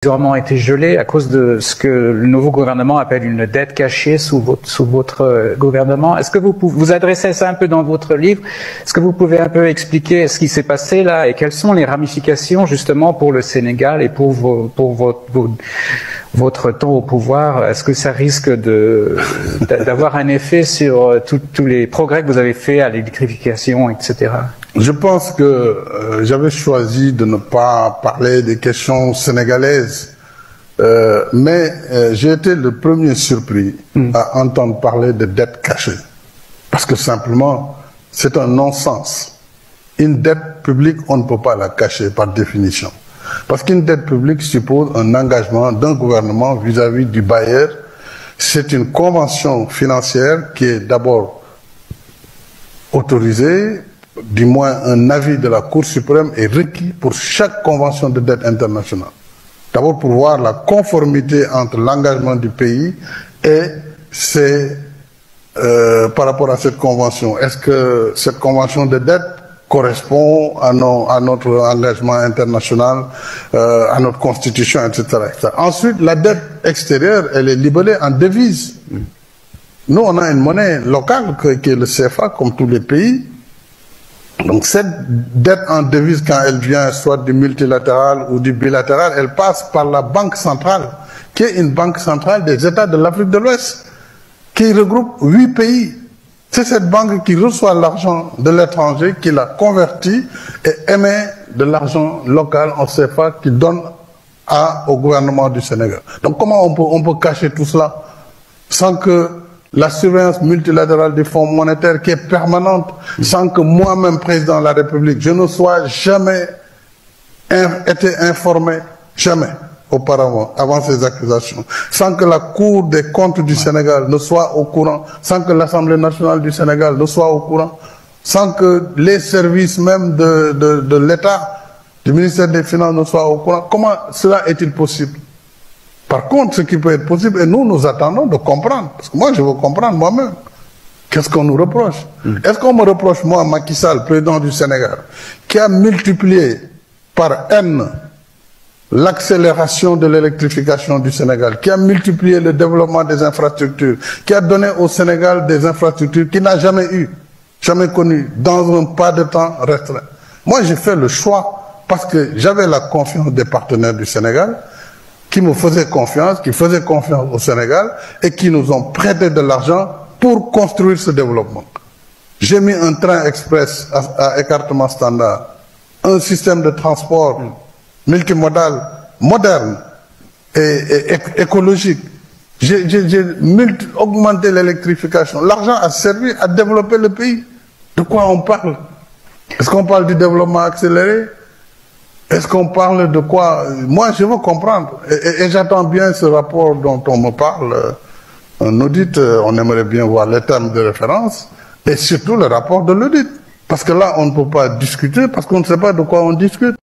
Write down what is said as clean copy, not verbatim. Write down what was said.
provisoirement été gelé à cause de ce que le nouveau gouvernement appelle une dette cachée sous votre gouvernement. Est-ce que vous adressez ça un peu dans votre livre? Est-ce que vous pouvez un peu expliquer ce qui s'est passé là et quelles sont les ramifications justement pour le Sénégal et pour votre temps au pouvoir? Est-ce que ça risque d'avoir un effet sur tous les progrès que vous avez faits à l'électrification, etc.? Je pense que j'avais choisi de ne pas parler des questions sénégalaises, mais j'ai été le premier surpris à entendre parler de dette cachée. Parce que simplement, c'est un non-sens. Une dette publique, on ne peut pas la cacher par définition. Parce qu'une dette publique suppose un engagement d'un gouvernement vis-à-vis du bailleur. C'est une convention financière qui est d'abord autorisée, du moins un avis de la Cour suprême est requis pour chaque convention de dette internationale. D'abord pour voir la conformité entre l'engagement du pays et par rapport à cette convention. Est-ce que cette convention de dette correspond à notre engagement international, à notre constitution, etc., etc. Ensuite, la dette extérieure, elle est libellée en devises. Nous, on a une monnaie locale qui est le CFA, comme tous les pays. Donc cette dette en devise, quand elle vient soit du multilatéral ou du bilatéral, elle passe par la Banque centrale, qui est une banque centrale des États de l'Afrique de l'Ouest, qui regroupe 8 pays. C'est cette banque qui reçoit l'argent de l'étranger, qui la convertit et émet de l'argent local en CFA qui donne au gouvernement du Sénégal. Donc comment on peut cacher tout cela sans que la surveillance multilatérale du Fonds monétaire qui est permanente, sans que moi-même, président de la République, je ne sois jamais été informé, jamais auparavant, avant ces accusations, sans que la Cour des comptes du Sénégal ne soit au courant, sans que l'Assemblée nationale du Sénégal ne soit au courant, sans que les services même de l'État, du ministère des Finances ne soient au courant. Comment cela est-il possible? Par contre, ce qui peut être possible, et nous attendons de comprendre, parce que moi je veux comprendre moi-même, qu'est-ce qu'on nous reproche? Est-ce qu'on me reproche, moi, Macky Sall, président du Sénégal, qui a multiplié par N l'accélération de l'électrification du Sénégal, qui a multiplié le développement des infrastructures, qui a donné au Sénégal des infrastructures qu'il n'a jamais eues, jamais connues, dans un pas de temps restreint? Moi j'ai fait le choix, parce que j'avais la confiance des partenaires du Sénégal, qui me faisaient confiance, qui faisaient confiance au Sénégal et qui nous ont prêté de l'argent pour construire ce développement. J'ai mis un train express à écartement standard, un système de transport multimodal, moderne et écologique. J'ai augmenté l'électrification. L'argent a servi à développer le pays. De quoi on parle? Est-ce qu'on parle du développement accéléré? Est-ce qu'on parle de quoi? Moi, je veux comprendre. Et j'attends bien ce rapport dont on me parle. Un audit, on aimerait bien voir les termes de référence. Et surtout le rapport de l'audit. Parce que là, on ne peut pas discuter parce qu'on ne sait pas de quoi on discute.